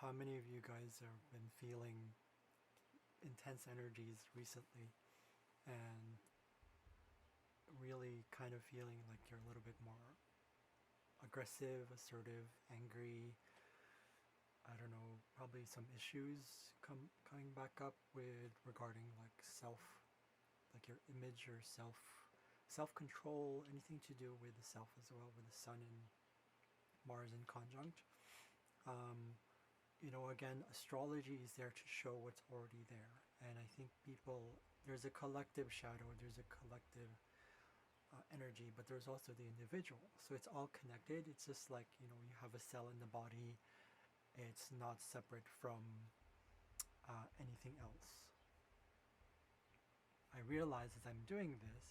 how many of you guys have been feeling intense energies recently and really kind of feeling like you're a little bit more aggressive, assertive, angry. I don't know, probably some issues coming back up with regarding like like your image, your self control, anything to do with the self as well, with the Sun and Mars in conjunct. Um, again, astrology is there to show what's already there. And I think there's a collective shadow, there's a collective energy, but there's also the individual. So it's all connected. It's just like, you have a cell in the body, it's not separate from anything else. I realize as I'm doing this,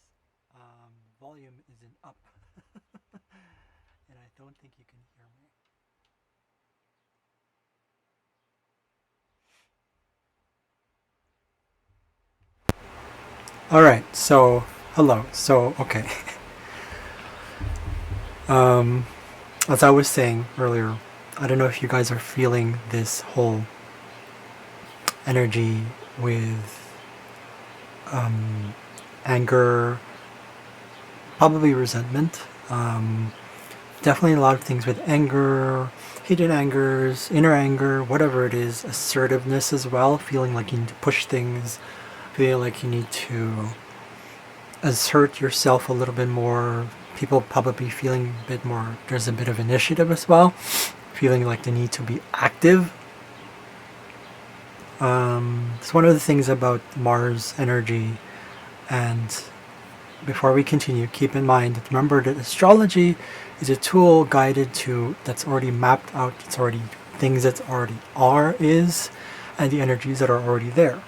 volume isn't up, and I don't think you can hear me. All right, so hello. So okay, as I was saying earlier, I don't know if you guys are feeling this whole energy with anger, probably resentment. Definitely a lot of things with anger, hidden angers, inner anger, whatever it is, assertiveness as well, feeling like you need to push things, feeling like you need to assert yourself a little bit more. People probably feeling a bit more, there's a bit of initiative as well, feeling like they need to be active. It's one of the things about Mars energy. And before we continue, keep in mind, remember that astrology is a tool guided to that's already mapped out, it's already things that already is, and the energies that are already there.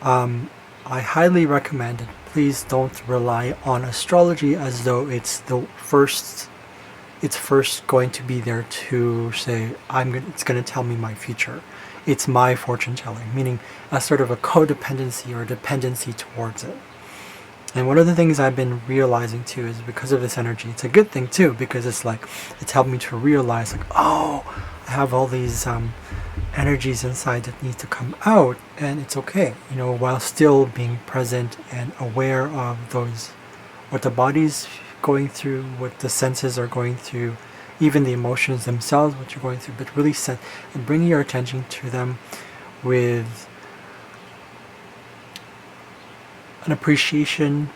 I highly recommend it. Please don't rely on astrology as though it's first going to be there to say it's going to tell me my future. It's my fortune telling, meaning a sort of a codependency or dependency towards it. And one of the things I've been realizing too is because of this energy, it's a good thing too, because it's helped me to realize like, oh, I have all these energies inside that need to come out, and it's okay, while still being present and aware of what the body's going through, what the senses are going through, even the emotions themselves, what you're going through, but really and bringing your attention to them with an appreciation,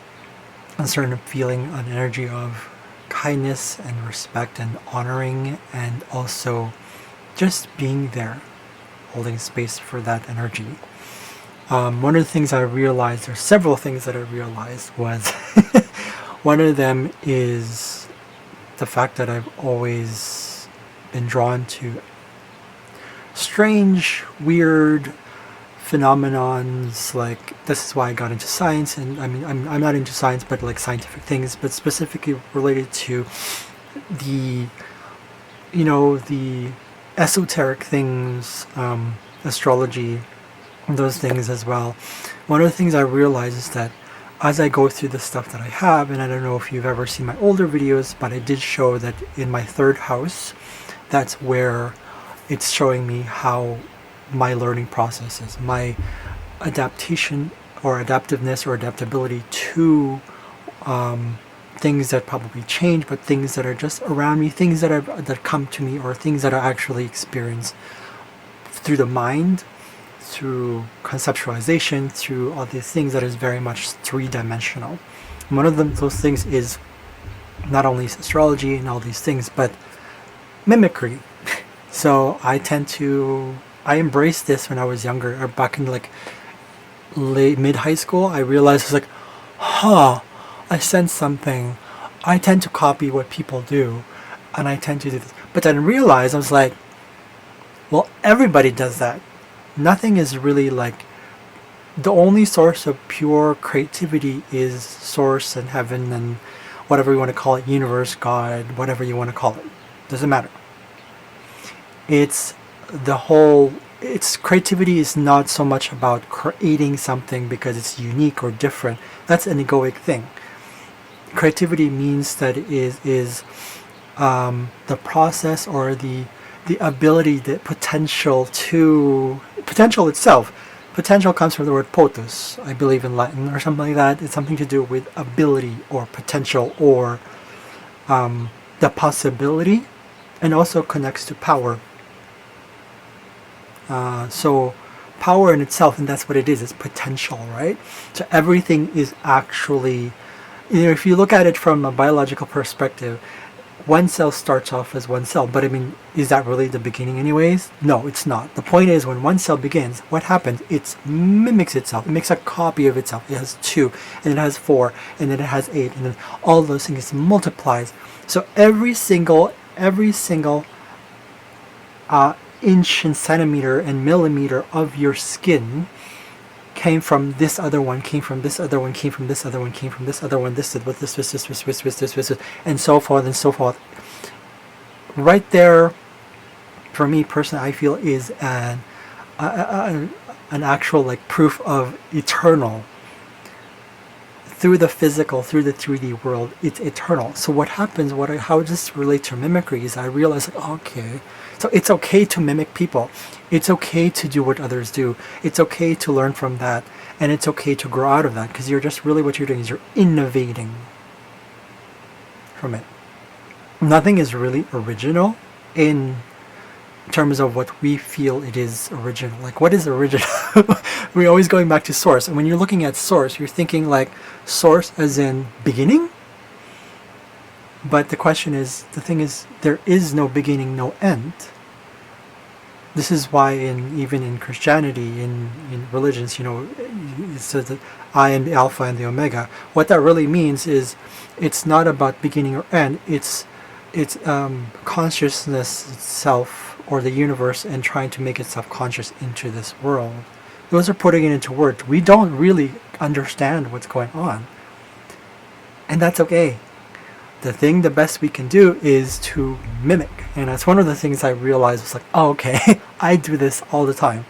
a certain feeling, an energy of kindness and respect and honoring, and also just being there, holding space for that energy. One of the things I realized, or several things that I realized, was one of them is the fact that I've always been drawn to strange, weird phenomenons. Like, this is why I got into science, and I mean, I'm not into science, but like scientific things, but specifically related to the esoteric things, astrology, those things as well. One of the things I realize is that as I go through the stuff that I have, and I don't know if you've ever seen my older videos, but I did show that in my third house, that's where it's showing me how my learning process is, my adaptation or adaptiveness or adaptability to things that probably change, but things that are just around me, things that come to me, or things that I actually experience through the mind, through conceptualization, through all these things that is very much three-dimensional. One of those things is not only astrology and all these things, but mimicry. So I embraced this when I was younger, or back in like mid-high school. I realized I was like, I sense something. I tend to copy what people do, and I tend to do this. But then I realized, I was like, well, everybody does that. Nothing is really like, the only source of pure creativity is source and heaven and whatever you want to call it, universe, God, whatever you want to call it. Doesn't matter. Creativity is not so much about creating something because it's unique or different. That's an egoic thing. Creativity means that it is the process or the the ability, the potential itself. Potential comes from the word potus, I believe, in Latin or something like that. It's something to do with ability or potential or the possibility, and also connects to power. So power in itself, and that's what it is, it's potential, right? So everything is actually, if you look at it from a biological perspective, one cell starts off as one cell, but I mean, is that really the beginning anyways? No, it's not. The point is, when one cell begins, what happens? It mimics itself. It makes a copy of itself. It has 2, and it has 4, and then it has 8, and then all those things multiplies. So every single inch and centimeter and millimeter of your skin came from this other one, came from this other one, came from this other one, came from this other one, this, and so forth and so forth. Right there, for me personally, I feel is an actual like proof of eternal. Through the physical, through the 3D world, it's eternal. So what happens, how this relates to mimicry is I realize, like, okay, so it's okay to mimic people. It's okay to do what others do. It's okay to learn from that. And it's okay to grow out of that, because you're just really, what you're doing is you're innovating from it. Nothing is really original in terms of what we feel it is original. Like, what is original? We're always going back to source. And when you're looking at source, you're thinking like source as in beginning. But the question is, the thing is, there is no beginning, no end. This is why even in Christianity, in religions, it says that I am the Alpha and the Omega. What that really means is, it's not about beginning or end. It's consciousness itself, or the universe, and trying to make itself conscious into this world. Those are putting it into words. We don't really understand what's going on, and that's okay. The best we can do is to mimic, and that's one of the things I realized was like, oh, okay, I do this all the time.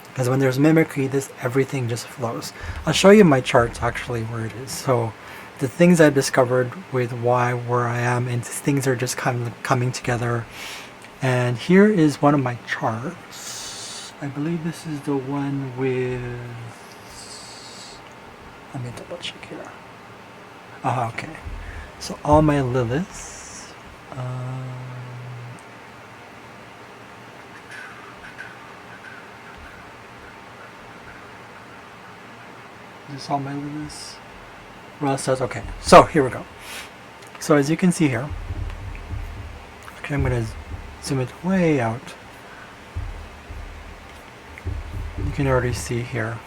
Because when there's mimicry, everything just flows. I'll show you my charts actually where it is. So the things I've discovered with where I am, and things are just kind of coming together. And here is one of my charts. I believe this is the one with, let me double check here. Okay. So all my Liliths. Is this all my Liliths? Well, it says, okay. So here we go. So as you can see here, okay, I'm going to zoom it way out. You can already see here.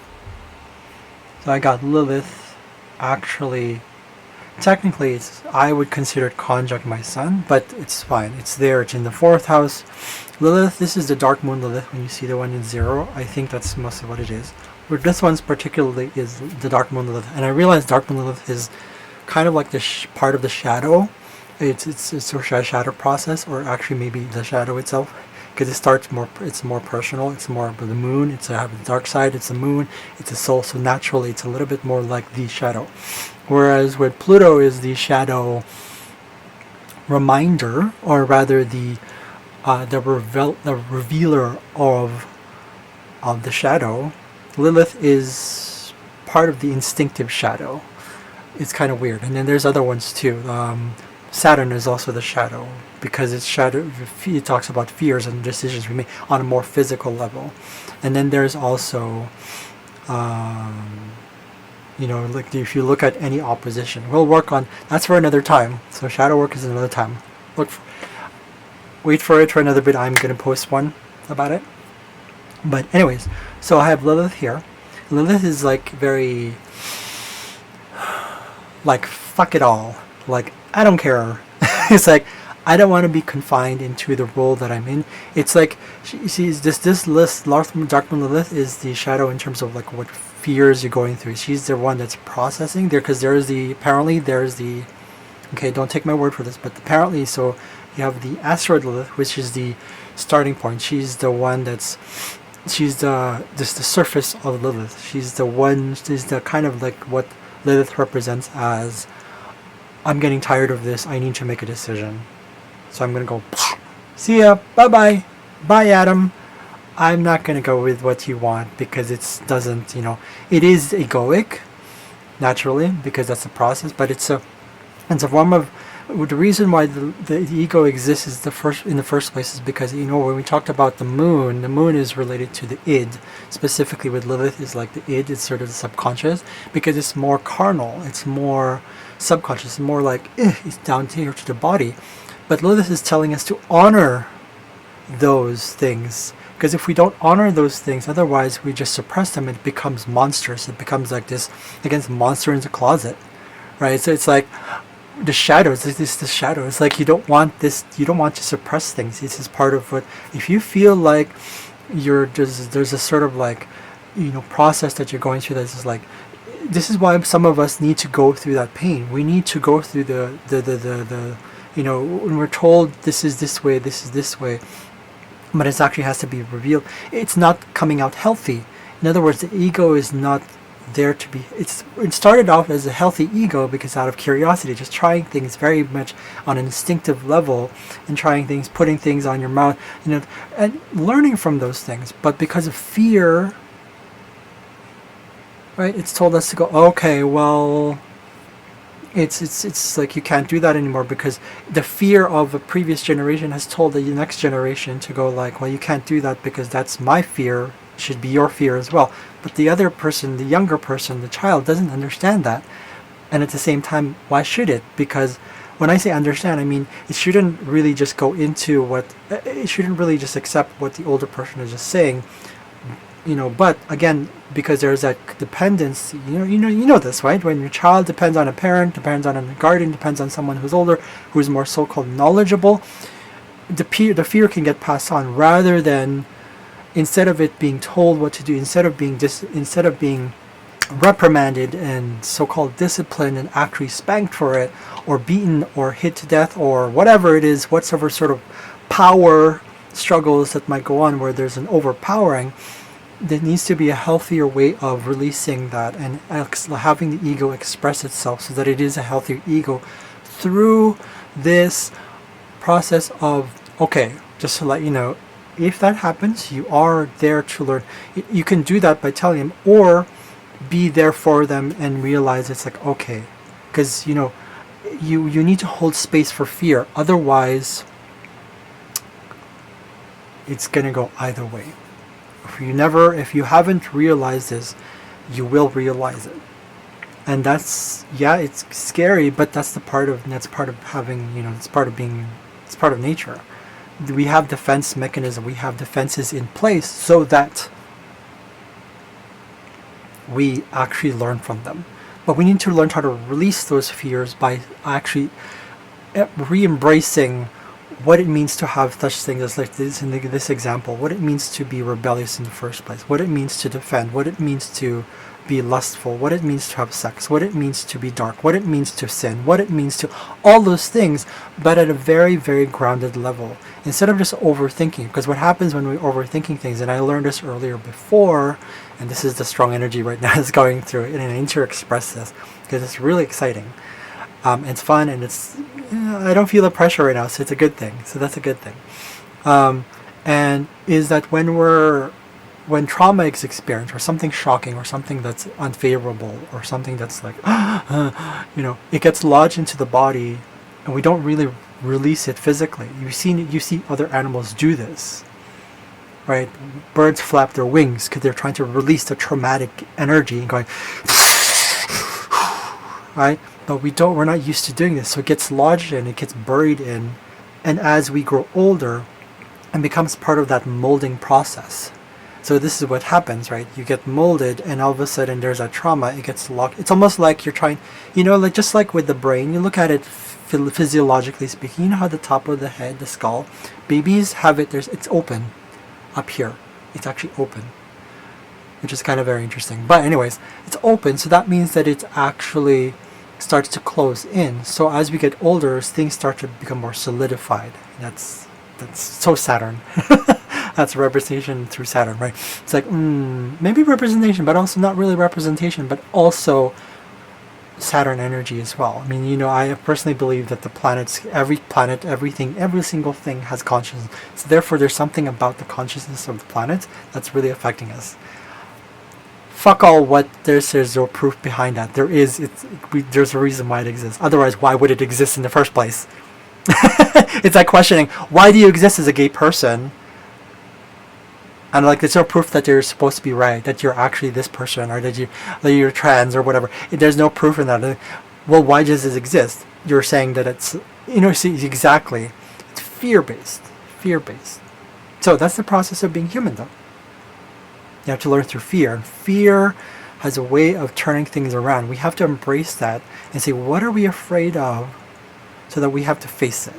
So I got Lilith, actually, technically I would consider it conjunct my sun, but it's fine. It's there, it's in the 4th house. Lilith, this is the dark moon Lilith. When you see the one in 0, I think that's mostly what it is. But this one's particularly is the dark moon Lilith. And I realized dark moon Lilith is kind of like the part of the shadow. It's a shadow process, or actually maybe the shadow itself, because it's more personal. It's more of the moon. It's a dark side. It's the moon. It's a soul. So naturally, it's a little bit more like the shadow. Whereas with Pluto is the shadow reminder, or rather the revealer of the shadow. Lilith is part of the instinctive shadow. It's kind of weird. And then there's other ones too. Saturn is also the shadow, because it's shadow. It talks about fears and decisions we make on a more physical level. And then there's also, like if you look at any opposition, we'll work on that's for another time. So shadow work is another time. Wait for it for another bit. I'm gonna post one about it. But anyways, so I have Lilith here. Lilith is like very, like, fuck it all. Like, I don't care. It's like, I don't want to be confined into the role that I'm in. It's like, she's this list, Dark Moon Lilith is the shadow in terms of like what fears you're going through. She's the one that's processing there, because apparently there's the, okay, don't take my word for this, but apparently, so you have the asteroid Lilith, which is the starting point. She's the one she's the surface of Lilith. She's the kind of like what Lilith represents as, I'm getting tired of this, I need to make a decision. So I'm going to go See ya. Bye-bye. Bye, Adam. I'm not going to go with what you want because it doesn't, it is egoic, naturally, because that's the process, but it's a form of, the reason why the ego exists is in the first place is because, when we talked about the moon is related to the id, specifically with Lilith is like the id, it's sort of the subconscious, because it's more carnal, it's more subconscious, more like, it's down here to the body. But Lilith is telling us to honor those things, because if we don't honor those things, otherwise we just suppress them, it becomes monstrous. It becomes like this, against monster in the closet, right? So it's like the shadows. It's the shadow. It's like you don't want this. You don't want to suppress things. This is part of what. If you feel like there's a sort of like, process that you're going through. That is like, this is why some of us need to go through that pain. We need to go through the when we're told this is this way, this is this way, but it actually has to be revealed. It's not coming out healthy. In other words, the ego is not there to be. It started off as a healthy ego because out of curiosity, just trying things very much on an instinctive level, and trying things, putting things on your mouth, and learning from those things. But because of fear, right? It's told us to go, okay, well, it's like you can't do that anymore, because the fear of a previous generation has told the next generation to go like, well, you can't do that because that's my fear, it should be your fear as well. But the other person, the younger person, the child, doesn't understand that. And at the same time, why should it? Because when I say understand, I mean it shouldn't really just go into it shouldn't really just accept what the older person is just saying. But again, because there's that dependence, you know this, right? When your child depends on a parent, depends on a guardian, depends on someone who's older, who's more so-called knowledgeable, the fear can get passed on, rather than, instead of it being told what to do, instead of being reprimanded and so-called disciplined and actually spanked for it, or beaten or hit to death, or whatever it is, whatever sort of power struggles that might go on where there's an overpowering. There needs to be a healthier way of releasing that and having the ego express itself, so that it is a healthier ego through this process of, okay, just to let you know, if that happens, you are there to learn. You can do that by telling them, or be there for them and realize it's like, okay, because you need to hold space for fear, otherwise it's gonna go either way. If you haven't realized this, you will realize it. And that's, it's scary, but that's part of having, it's part of nature. We have defense mechanism, we have defenses in place so that we actually learn from them. But we need to learn how to release those fears by actually re-embracing what it means to have such things as, like this in this example, what it means to be rebellious in the first place, what it means to defend, what it means to be lustful, what it means to have sex, what it means to be dark, what it means to sin, what it means to all those things, but at a very, very grounded level, instead of just overthinking. Because what happens when we're overthinking things, and I learned this earlier before, and this is the strong energy right now that's going through it, and I need to express this because it's really exciting. It's fun, and I don't feel the pressure right now, so it's a good thing. So that's a good thing. And is that when trauma is experienced, or something shocking, or something that's unfavorable, or something that's like, it gets lodged into the body, and we don't really release it physically. You see other animals do this, right? Birds flap their wings because they're trying to release the traumatic energy and going, right? But we're not used to doing this, so it gets lodged in, it gets buried in, and as we grow older, it becomes part of that molding process. So this is what happens, right? You get molded, and all of a sudden there's a trauma, it gets locked. It's almost like you're trying, like just like with the brain, you look at it physiologically speaking, how the top of the head, the skull, babies have it, it's open up here. It's actually open, which is kind of very interesting. But anyways, it's open, so that means that it's actually starts to close in. So as we get older, things start to become more solidified. That's so Saturn. That's representation through Saturn, right? It's like maybe representation, but also not really representation, but also Saturn energy as well. I mean, I personally believe that the planets, every planet, everything, every single thing has consciousness. So therefore, there's something about the consciousness of the planets that's really affecting us. Fuck all what there's no proof behind that. There's a reason why it exists. Otherwise, why would it exist in the first place? It's like questioning, why do you exist as a gay person? And like, there's no proof that you're supposed to be right, that you're actually this person, or that you're trans or whatever. There's no proof in that. Well, why does this exist? You're saying that it's, see, exactly. It's fear-based. Fear-based. So that's the process of being human, though. You have to learn through fear. And fear has a way of turning things around. We have to embrace that and say, what are we afraid of? So that we have to face it.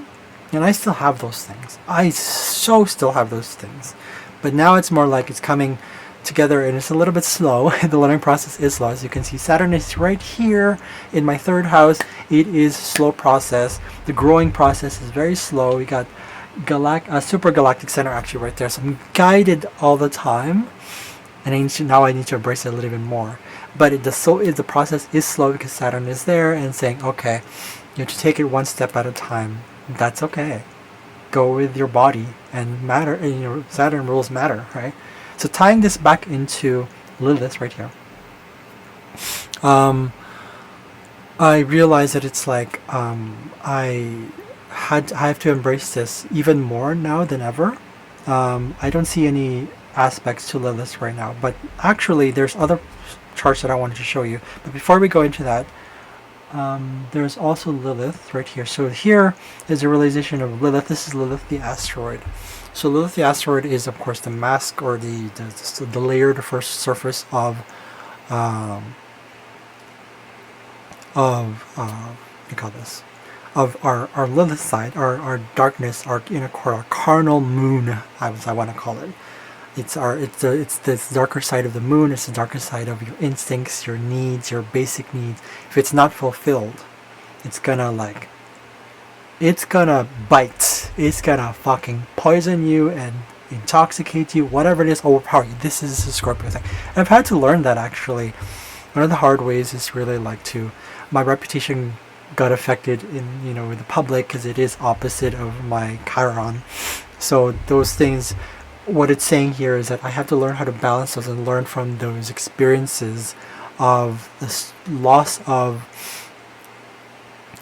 And I still have those things. I still have those things. But now it's more like it's coming together, and it's a little bit slow. The learning process is slow. As you can see, Saturn is right here in my 3rd house. It is a slow process. The growing process is very slow. We got super galactic center actually right there. So I'm guided all the time. And now I need to embrace it a little bit more. But the process is slow because Saturn is there and saying, okay, you have to take it one step at a time. That's okay. Go with your body and matter. And, Saturn rules matter, right? So tying this back into Lilith right here, I realized that it's like I have to embrace this even more now than ever. I don't see any aspects to Lilith right now, but actually there's other charts that I wanted to show you. But before we go into that, there's also Lilith right here. So here is a realization of Lilith. This is Lilith the asteroid. So Lilith the asteroid is, of course, the mask or the layered first surface of what do you call this? Of our Lilith side, our darkness, our inner core, our carnal moon, as I want to call it. It's this darker side of the moon. It's the darker side of your instincts, your needs, your basic needs. If it's not fulfilled, it's gonna bite. It's gonna fucking poison you and intoxicate you, whatever it is, overpower you. This is the Scorpio thing. And I've had to learn that actually. One of the hard ways is really my reputation got affected in the public because it is opposite of my Chiron. So those things, what it's saying here is that I have to learn how to balance those and learn from those experiences of this loss of.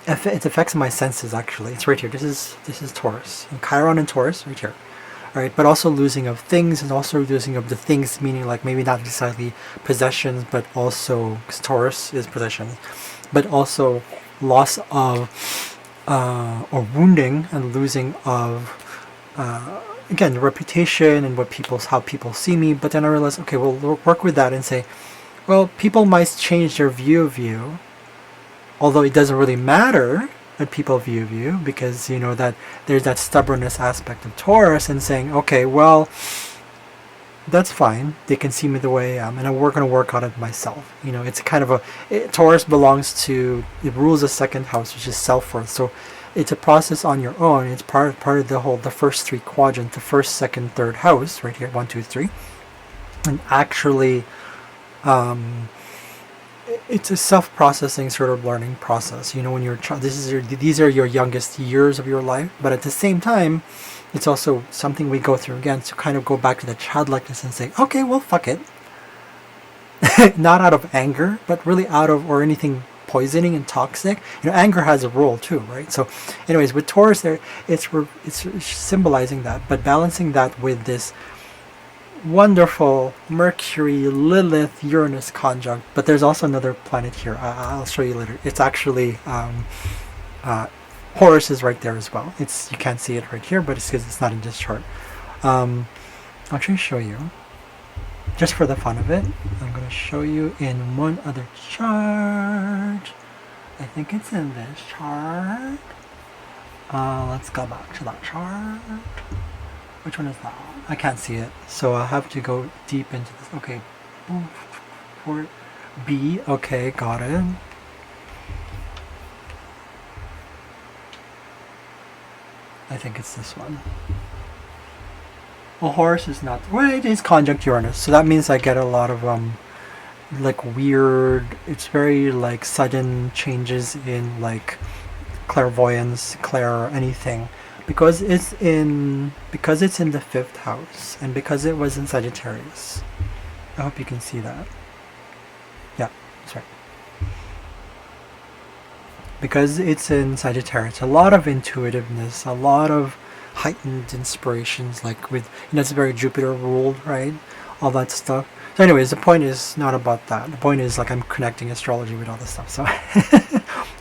It affects my senses actually. It's right here. This is Taurus, and Chiron and Taurus right here. All right, but also losing of things, and also losing of the things, meaning like maybe not necessarily possessions, but also because Taurus is possessions, but also loss of or wounding and losing of. Again, the reputation and how people see me, but then I realized, okay, we'll work with that and say, well, people might change their view of you, although it doesn't really matter that people view you, because that there's that stubbornness aspect of Taurus and saying, okay, well, that's fine. They can see me the way I am, and we're going to work on it myself. It's kind of Taurus it rules the 2nd house, which is self-worth. So it's a process on your own. It's part of the first 3 quadrants, the 1st, 2nd, 3rd house, right here, 1, 2, 3. And actually, it's a self-processing sort of learning process. When you're these are your youngest years of your life, but at the same time, it's also something we go through again to kind of go back to the childlikeness and say, okay, well, fuck it. Not out of anger, but really out of or anything poisoning and toxic. Anger has a role too, right? So anyways, with Taurus there, it's symbolizing that, but balancing that with this wonderful Mercury, Lilith, Uranus conjunct. But there's also another planet here. I'll show you later. It's actually Horus is right there as well. You can't see it right here, but it's because it's not in this chart. I'll try to show you. Just for the fun of it, I'm going to show you in one other chart. I think it's in this chart. Let's go back to that chart. Which one is that? I can't see it, so I'll have to go deep into this. Okay, for B. Okay, got it. I think it's this one. Well, Horus is not. Well, it is conjunct Uranus, so that means I get a lot of like weird, it's very like sudden changes in like clairvoyance, clair anything, because it's in the fifth house, and because it was in Sagittarius. I hope you can see that. Yeah, that's right. Because it's in Sagittarius, a lot of intuitiveness, a lot of heightened inspirations, like with, it's very Jupiter ruled, right? All that stuff. So anyways, the point is not about that. The point is like I'm connecting astrology with all this stuff. So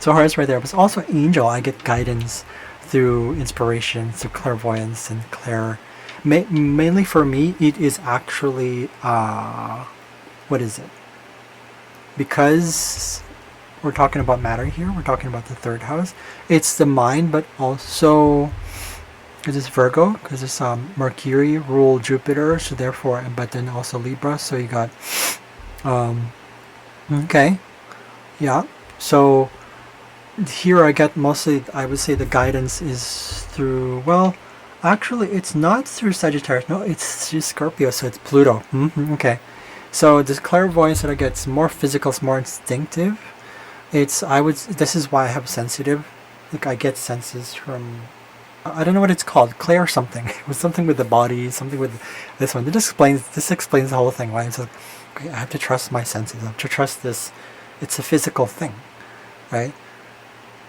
so Horus right there. But also angel, I get guidance through inspiration, through clairvoyance and clair. Mainly for me, it is actually what is it? Because we're talking about matter here, we're talking about the third house. It's the mind, but also because it's Virgo, because it's Mercury rule Jupiter, so therefore, but then also Libra, so you got okay, yeah. So here I get mostly, I would say the guidance is through, well, actually it's not through Sagittarius, no, it's through Scorpio, so it's Pluto. Okay, so this clairvoyance that I get is more physical, it's more instinctive. This is why I have sensitive, like I get senses from, I don't know what it's called, clair something. It was something with the body, something with this one. This explains the whole thing. Why it's like, okay, I have to trust my senses. I have to trust this. It's a physical thing, right?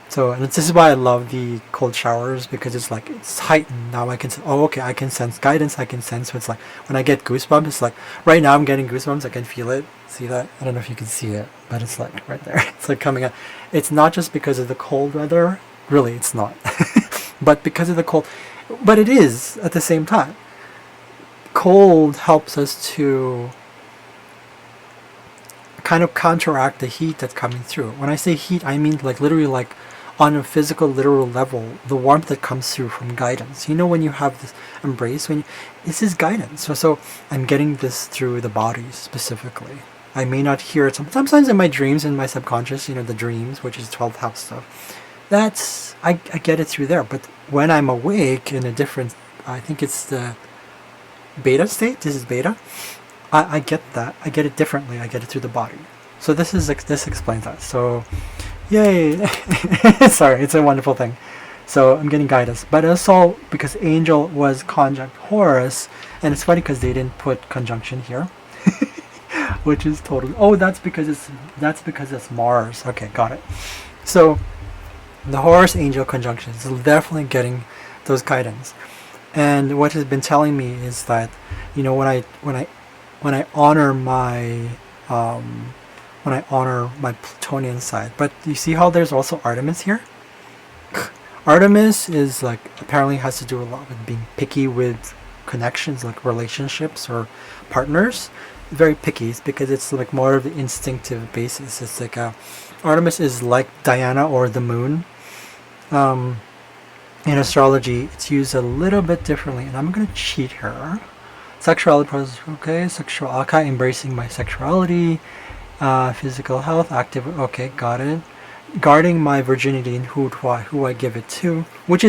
So, and this is why I love the cold showers, because it's like, it's heightened. Now I can, okay, I can sense guidance. I can sense, so it's like, when I get goosebumps, it's like, right now I'm getting goosebumps. I can feel it. See that? I don't know if you can see it, but it's like right there. It's like coming out. It's not just because of the cold weather. Really, it's not. But because of the cold, but it is at the same time. Cold helps us to kind of counteract the heat that's coming through. When I say heat, I mean like literally like on a physical, literal level, the warmth that comes through from guidance. You know, when you have this embrace, this is guidance. So I'm getting this through the body specifically. I may not hear it sometimes in my dreams, in my subconscious, the dreams, which is 12th house stuff. That's, I get it through there. But when I'm awake in a different, I think it's the beta state, this is beta, I get that. I get it differently. I get it through the body. So this explains that. So, yay. Sorry, it's a wonderful thing. So I'm getting guidance. But also because angel was conjunct Horus, and it's funny because they didn't put conjunction here. Which is totally, that's because it's Mars. Okay, got it. So the Horus angel conjunction is definitely getting those guidance. And what has been telling me is that, when I honor my Plutonian side, but you see how there's also Artemis here? Artemis is like, apparently has to do a lot with being picky with connections, like relationships or partners. Very picky, because it's like more of the instinctive basis. It's like Artemis is like Diana or the moon. In astrology, it's used a little bit differently, and I'm going to cheat her. Sexuality, okay, embracing my sexuality, physical health, active, okay, got it. Guarding my virginity and who I give it to, which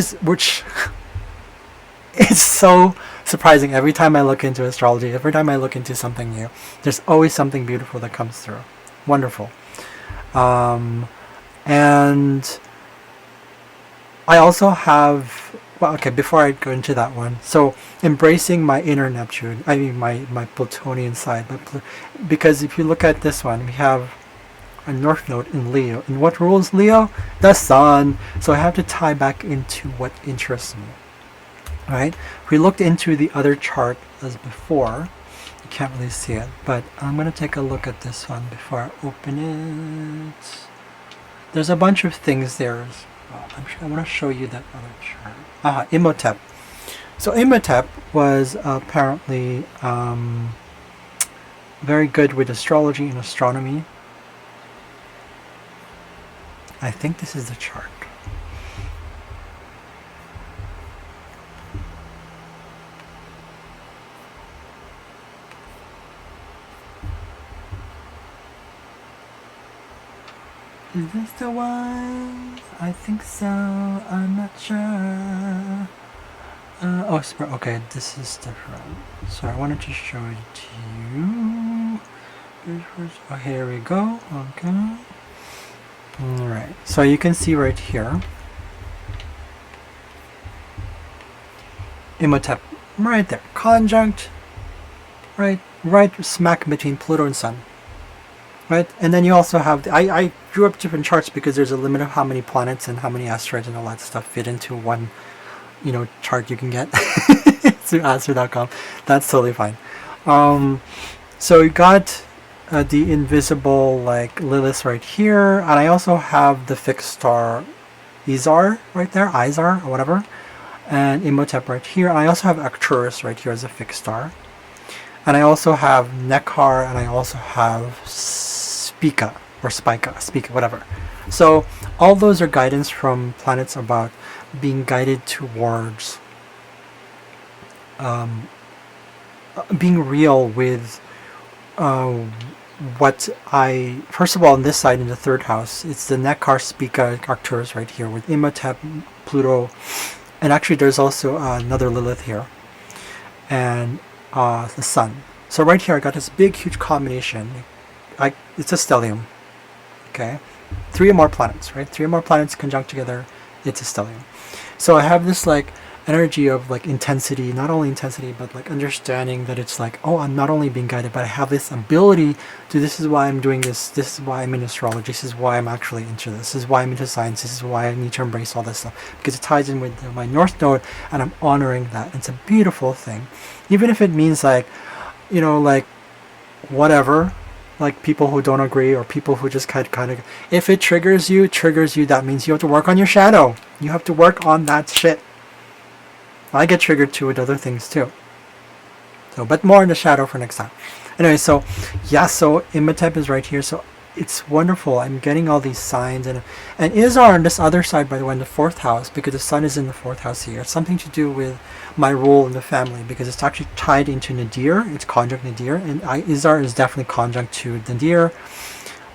it's so surprising. Every time I look into astrology, every time I look into something new, there's always something beautiful that comes through. Wonderful. And I also have, before I go into that one, so embracing my inner Neptune, I mean my Plutonian side, because if you look at this one, we have a North Node in Leo. And what rules Leo? The Sun. So I have to tie back into what interests me. Right? We looked into the other chart as before. You can't really see it, but I'm going to take a look at this one before I open it. There's a bunch of things there. I want to show you that other chart. Imhotep. So Imhotep was apparently very good with astrology and astronomy. I think this is the chart. Is this the one? I think so. I'm not sure. Okay, this is different. So I wanted to show it to you. Oh, here we go. Okay. Alright, so you can see right here, Imhotep, right there, conjunct, right smack between Pluto and Sun, right? And then you also have, I drew up different charts because there's a limit of how many planets and how many asteroids and all that stuff fit into one, chart you can get through astro.com. That's totally fine. So you got the invisible like Lilith right here, and I also have the fixed star Izar right there, Izar or whatever, and Imhotep right here. And I also have Arcturus right here as a fixed star, and I also have Nekkar, and I also have Spica or Spica, whatever. So all those are guidance from planets about being guided towards being real with what I, first of all, on this side in the third house, it's the Nekkar, Spica, Arcturus right here with Imhotep, Pluto, and actually there's also another Lilith here, and the Sun. So right here I got this big huge combination. It's a stellium. Okay, 3 or more planets, right? 3 or more planets conjunct together, it's a stellium. So I have this like energy of like intensity, not only intensity but like understanding that it's like, oh, I'm not only being guided, but I have this ability to, this is why I'm doing this is why I'm in astrology, this is why I'm actually into this is why I'm into science, this is why I need to embrace all this stuff, because it ties in with my North Node, and I'm honoring that. It's a beautiful thing, even if it means like, like whatever, like people who don't agree or people who just kind of, if it triggers you, that means you have to work on your shadow. You have to work on that shit. I get triggered too with other things too. So, but more in the shadow for next time. Anyway, so yeah, so Imhotep is right here. So it's wonderful. I'm getting all these signs, and Izar on this other side, by the way, in the 4th house, because the Sun is in the 4th house here. It's something to do with my role in the family, because it's actually tied into Nadir. It's conjunct Nadir, and Izar is definitely conjunct to Nadir.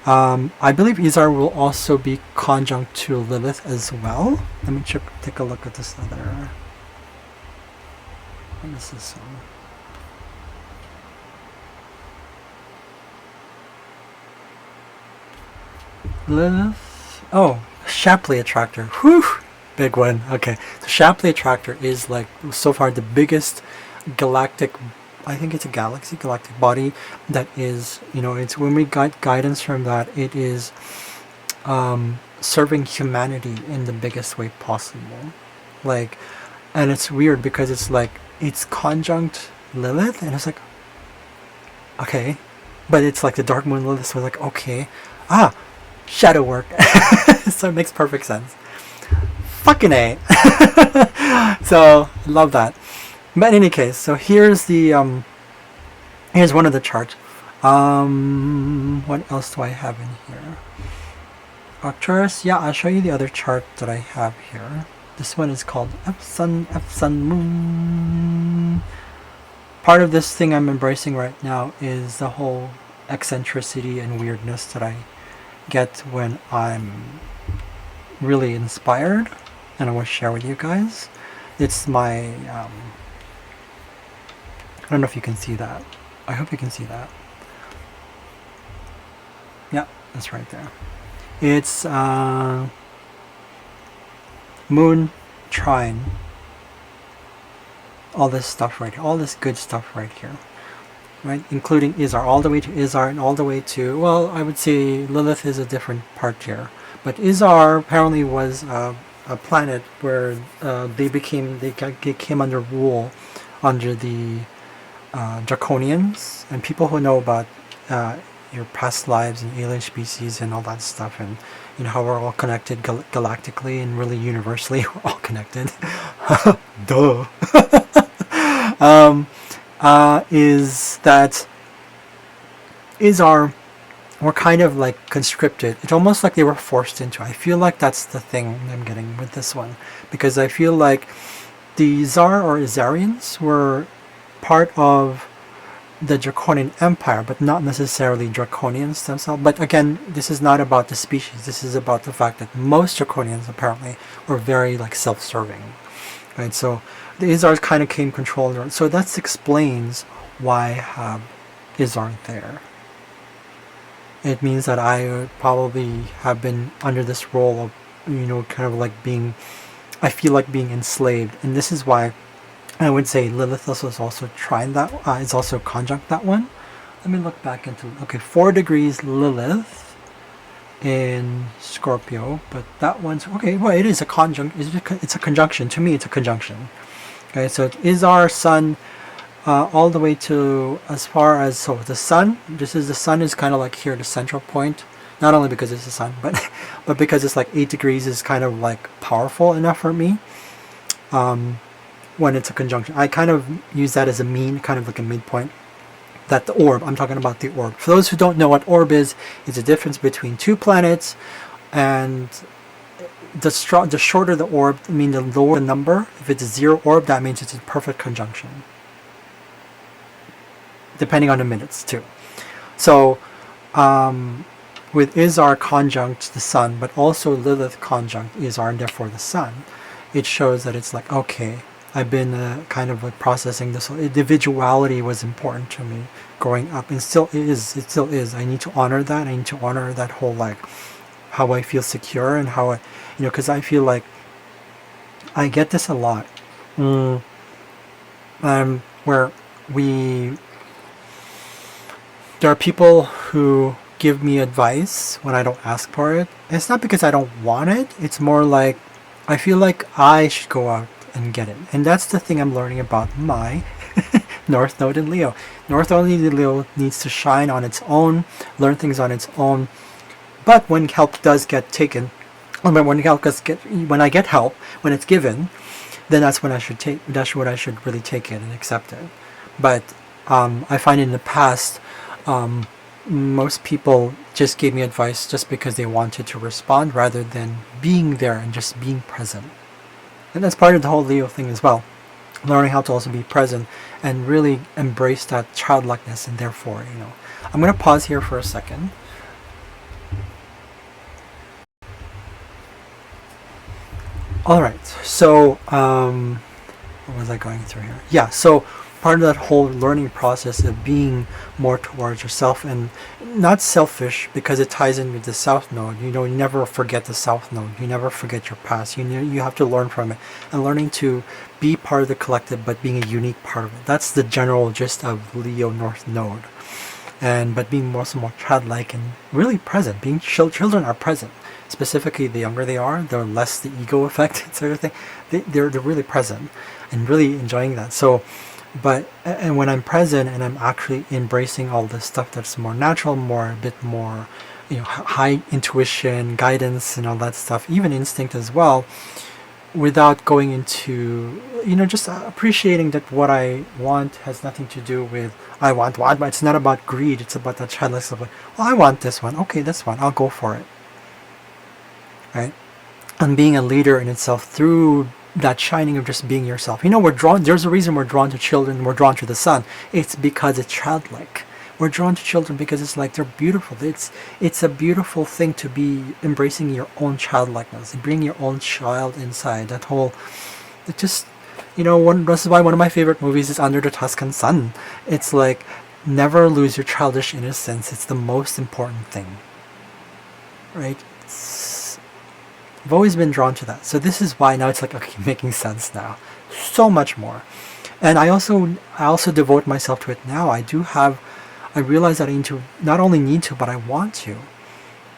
I believe Izar will also be conjunct to Lilith as well. Let me take a look at this other. What is this one? Lilith. Oh, Shapley attractor. Whew, big one. Okay, the Shapley attractor is like so far the biggest galactic. I think it's a galactic body that is. It's when we got guidance from that. It is serving humanity in the biggest way possible. Like, and it's weird because it's like, it's conjunct Lilith, and it's like, okay, but it's like the dark moon Lilith, so like, okay, shadow work. So it makes perfect sense. Fucking A. So love that. But in any case, so here's the here's one of the charts. What else do I have in here? Arcturus. Yeah, I'll show you the other chart that I have here. This one is called F-Sun Moon. Part of this thing I'm embracing right now is the whole eccentricity and weirdness that I get when I'm really inspired, and I want to share with you guys. It's my, I don't know if you can see that. I hope you can see that. Yeah, that's right there. It's Moon trine, all this stuff right here, all this good stuff right here, right, including Izar, all the way to Izar, and all the way to, well, I would say Lilith is a different part here, but Izar apparently was a planet where they came under rule under the Draconians, and people who know about your past lives and alien species and all that stuff, and how we're all connected galactically and really universally. We're all connected. Duh. Is that we're kind of like conscripted. It's almost like they were forced into. I feel like that's the thing I'm getting with this one, because I feel like the Tsar or Izarians were part of the Draconian Empire, but not necessarily Draconians themselves. But again, this is not about the species. This is about the fact that most Draconians apparently were very like self-serving, right? So the Izars kind of came control. So that explains why I have Izar there. it means that I would probably have been under this role of, kind of like being, I feel like being enslaved. And this is why I would say Lilith is also trying that, is also conjunct that one. Let me look back into, okay, 4 degrees Lilith in Scorpio, but that one's, okay, well, it is a conjunct, it's a conjunction. To me, it's a conjunction. Okay, so it is our sun all the way to as far as, so the sun, the sun is kind of like here, the central point, not only because it's the sun, but but because it's like 8 degrees is kind of like powerful enough for me. When it's a conjunction, I kind of use that as a mean, kind of like a midpoint. That the orb, I'm talking about the orb. For those who don't know what orb is, it's a difference between 2 planets, and the shorter the orb, I mean the lower the number. If it's a 0 orb, that means it's a perfect conjunction, depending on the minutes too. So with Izar conjunct the sun, but also Lilith conjunct Izar, and therefore the sun, it shows that it's like, okay, I've been kind of like processing this. Individuality was important to me growing up, and still is. It still is. I need to honor that. I need to honor that whole, like, how I feel secure, and how I, because I feel like I get this a lot. Where there are people who give me advice when I don't ask for it. And it's not because I don't want it. It's more like I feel like I should go out and get it. And that's the thing I'm learning about my North Node in Leo. North Node in Leo needs to shine on its own, learn things on its own. But when help does get taken, when I get help, when it's given, then that's when I should take. That's what I should really take it and accept it. But I find in the past, most people just gave me advice just because they wanted to respond, rather than being there and just being present. And that's part of the whole Leo thing as well. Learning how to also be present and really embrace that childlikeness, and therefore, I'm going to pause here for a second. Alright, so what was I going through here? Yeah, so part of that whole learning process of being more towards yourself, and not selfish, because it ties in with the South Node. You never forget the South Node. You never forget your past. You have to learn from it, and learning to be part of the collective, but being a unique part of it. That's the general gist of Leo North Node. But being more childlike and really present. Being children are present. Specifically, the younger they are, the less the ego effect sort of thing. They're really present and really enjoying that. So, and when I'm present and I'm actually embracing all this stuff that's more natural, a bit more, high intuition, guidance, and all that stuff, even instinct as well, without going into, just appreciating that what I want has nothing to do with I want. It's not about greed. It's about that childlike stuff. Like, well, I want this one. Okay, this one. I'll go for it. Right? And being a leader in itself through that shining of just being yourself. There's a reason we're drawn to children, we're drawn to the sun. It's because it's childlike. We're drawn to children because it's like they're beautiful. It's a beautiful thing to be embracing your own childlikeness and bringing your own child inside. That whole, it just, this is why one of my favorite movies is Under the Tuscan Sun. It's like, never lose your childish innocence. It's the most important thing. Right? I've always been drawn to that. So this is why now it's like, okay, making sense now. So much more. And I also devote myself to it now. I realize that I need to, not only need to, but I want to.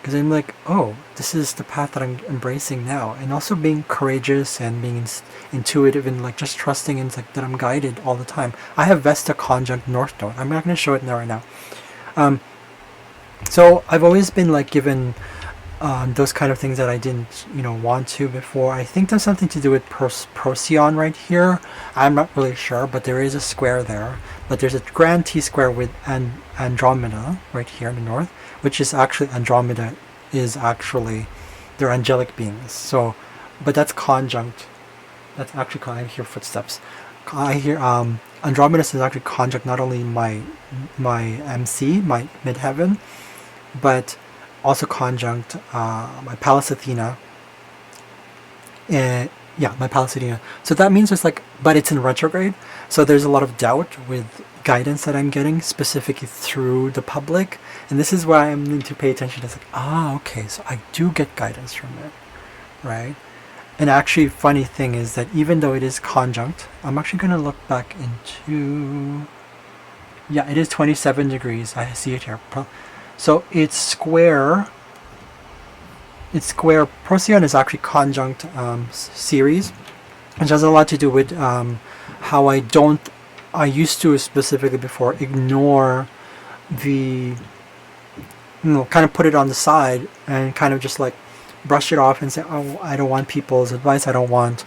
Because I'm like, oh, this is the path that I'm embracing now. And also being courageous and being intuitive, and like just trusting in like that I'm guided all the time. I have Vesta conjunct North Node. I'm not going to show it right now. So I've always been like given those kind of things that I didn't, want to before. I think there's something to do with Procyon right here. I'm not really sure, but there is a square there. But there's a grand T-square with Andromeda right here in the north, which is actually, Andromeda is actually, they're angelic beings. So, but that's conjunct. That's actually, I hear footsteps. I hear, Andromeda is actually conjunct not only my MC, my midheaven, but also conjunct my Pallas Athena Yeah, my Palisades. So that means it's like, but it's in retrograde. So there's a lot of doubt with guidance that I'm getting specifically through the public. And this is why I need to pay attention. It's like, okay, so I do get guidance from it, right? And actually, funny thing is that even though it is conjunct, I'm actually going to look back into, yeah, it is 27 degrees. I see it here. So it's square. It's square. Procyon is actually conjunct Ceres, which has a lot to do with how I used to specifically before ignore the, kind of put it on the side and kind of just like brush it off and say, oh, I don't want people's advice. I don't want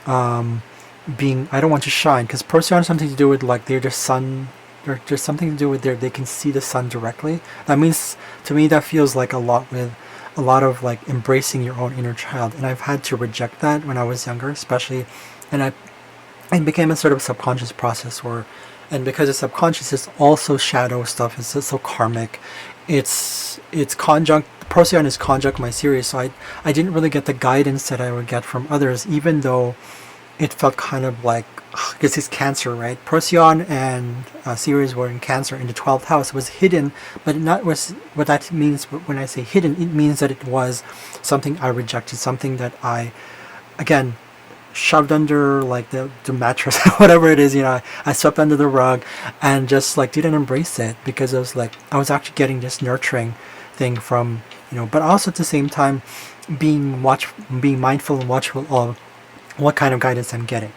I don't want to shine, because Procyon has something to do with like they're the sun. There's something to do with they can see the sun directly. That means, to me, that feels like a lot of like embracing your own inner child, and I've had to reject that when I was younger, especially, and it became a sort of subconscious process and because it's subconscious, it's also shadow stuff. It's also karmic. It's conjunct. Procyon is conjunct my Ceres, so I didn't really get the guidance that I would get from others, even though it felt kind of like, because it's Cancer, right? Procyon and Ceres were in Cancer in the 12th house. It was hidden, but not was what that means. When I say hidden, it means that it was something I rejected, something that I, again, shoved under like the mattress, whatever it is. I swept under the rug and just like didn't embrace it, because it was like I was actually getting this nurturing thing from, but also at the same time being mindful and watchful of what kind of guidance I'm getting,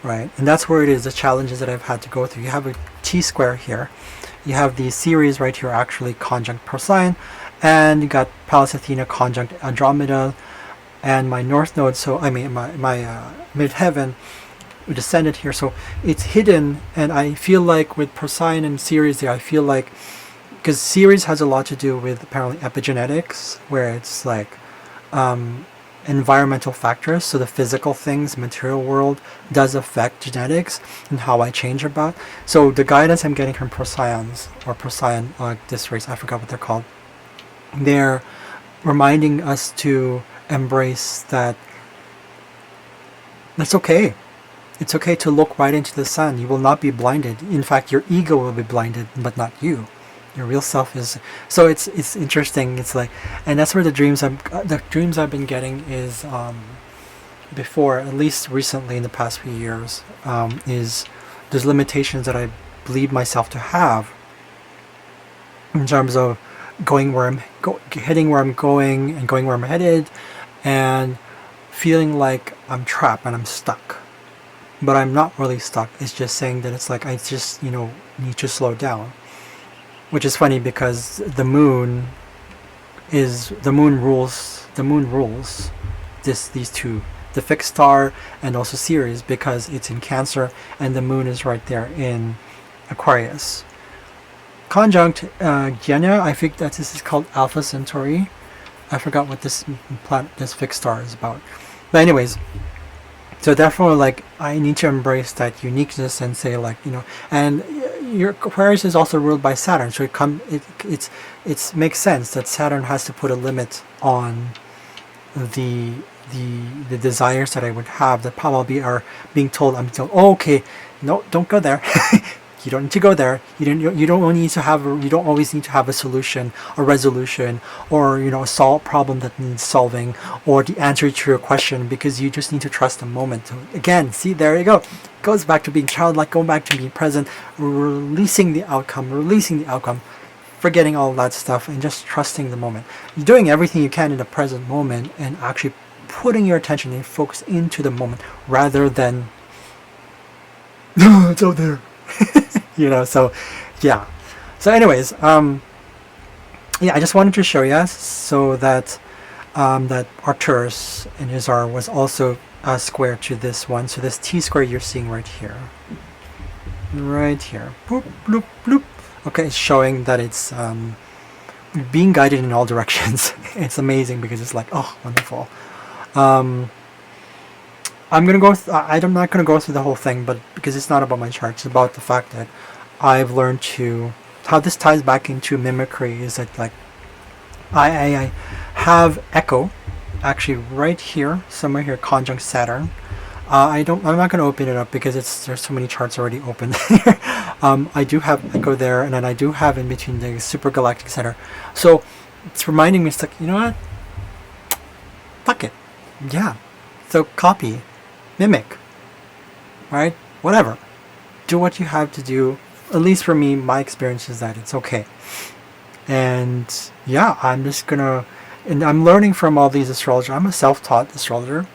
right? And that's where it is, the challenges that I've had to go through. You have a T-square here. You have the Ceres right here actually conjunct Procyon, and you got Pallas Athena conjunct Andromeda, and my North Node, so I mean my midheaven descended here. So it's hidden, and I feel like with Procyon and Ceres there, I feel like, because Ceres has a lot to do with apparently epigenetics, where it's like environmental factors, so the physical things, material world does affect genetics and how I change about. So the guidance I'm getting from Procyon, this race, I forgot what they're called, they're reminding us to embrace that it's okay. It's okay to look right into the sun. You will not be blinded. In fact, your ego will be blinded, but not you. Your real self is. So it's interesting. It's like, and that's where the dreams I've been getting is before, at least recently in the past few years, is there's limitations that I believe myself to have in terms of going where heading where I'm going and going where I'm headed, and feeling like I'm trapped and I'm stuck. But I'm not really stuck. It's just saying that it's like I just need to slow down. Which is funny, because the moon rules these two, the fixed star and also Ceres, because it's in Cancer and the moon is right there in Aquarius. Conjunct Genya, I think that this is called Alpha Centauri. I forgot what this fixed star is about. But anyways, so therefore, like, I need to embrace that uniqueness and say, like, and your Aquarius is also ruled by Saturn, so it makes sense that Saturn has to put a limit on the desires that I would have, that probably are being told. Oh, okay, no, don't go there. You don't need to go there. You don't always need to have a solution, a resolution, or a problem that needs solving, or the answer to your question, because you just need to trust the moment. So again, see, there you go. It goes back to being childlike, going back to being present, releasing the outcome, forgetting all that stuff, and just trusting the moment. You're doing everything you can in the present moment, and actually putting your attention and focus into the moment, rather than no, it's out there. So yeah. So anyways, I just wanted to show you so that that Arcturus in Isar was also square to this one. So this T-square you're seeing right here. Boop, bloop, bloop. Okay, it's showing that it's being guided in all directions. It's amazing, because it's like, oh, wonderful. I'm not gonna go through the whole thing, but because it's not about my chart, it's about the fact that I've learned how this ties back into mimicry is that, like, I have echo, actually right here, somewhere here, conjunct Saturn. I'm not going to open it up because there's so many charts already open here. I do have Echo there, and then I do have in between the super galactic center. So it's reminding me, it's like, you know what? Fuck it. Yeah. So copy, mimic, right? Whatever. Do what you have to do. At least for me, my experience is that it's okay. And yeah, and I'm learning from all these astrologers. I'm a self-taught astrologer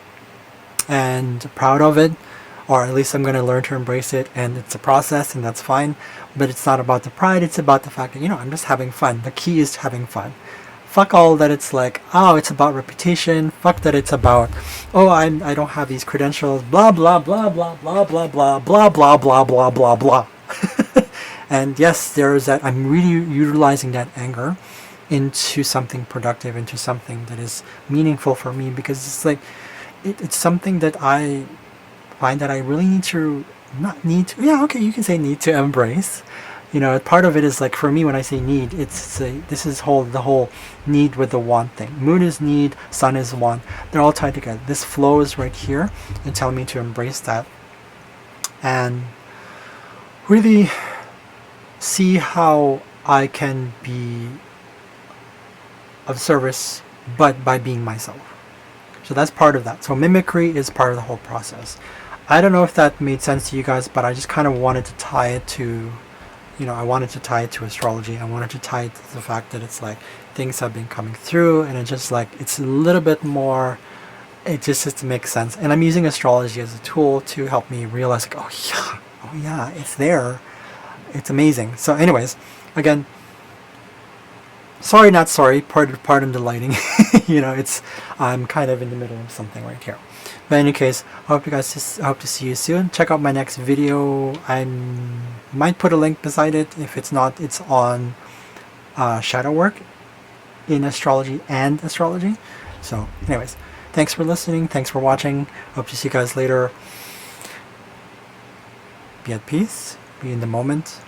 and proud of it, or at least I'm going to learn to embrace it, and it's a process, and that's fine. But it's not about the pride, it's about the fact that, I'm just having fun. The key is having fun. Fuck all that it's like, oh, it's about reputation. Fuck that it's about, oh, I don't have these credentials, blah blah blah blah blah blah blah blah blah blah blah blah blah. And yes, there is that. I'm really utilizing that anger into something productive, into something that is meaningful for me, because it's like it's something that I find that I really need to, not need to, yeah, okay, you can say need to embrace. Part of it is like, for me, when I say need, the whole need with the want thing. Moon is need, sun is want. They're all tied together. This flow is right here and telling me to embrace that and really see how I can be of service, but by being myself. So that's part of that. So mimicry is part of the whole process. I don't know if that made sense to you guys, but I just kind of wanted to tie it to, I wanted to tie it to astrology. I wanted to tie it to the fact that it's like things have been coming through, and it's just like, it's a little bit more, it just makes sense. And I'm using astrology as a tool to help me realize, like, oh yeah, it's there. It's amazing. So anyways, again, sorry, not sorry, pardon the lighting. I'm kind of in the middle of something right here. But in any case, I hope to see you soon. Check out my next video. I might put a link beside it. If it's not, it's on shadow work in astrology and astrology. So anyways, thanks for listening. Thanks for watching. Hope to see you guys later. Be at peace. Be in the moment.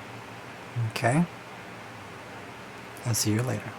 Okay. I'll see you later.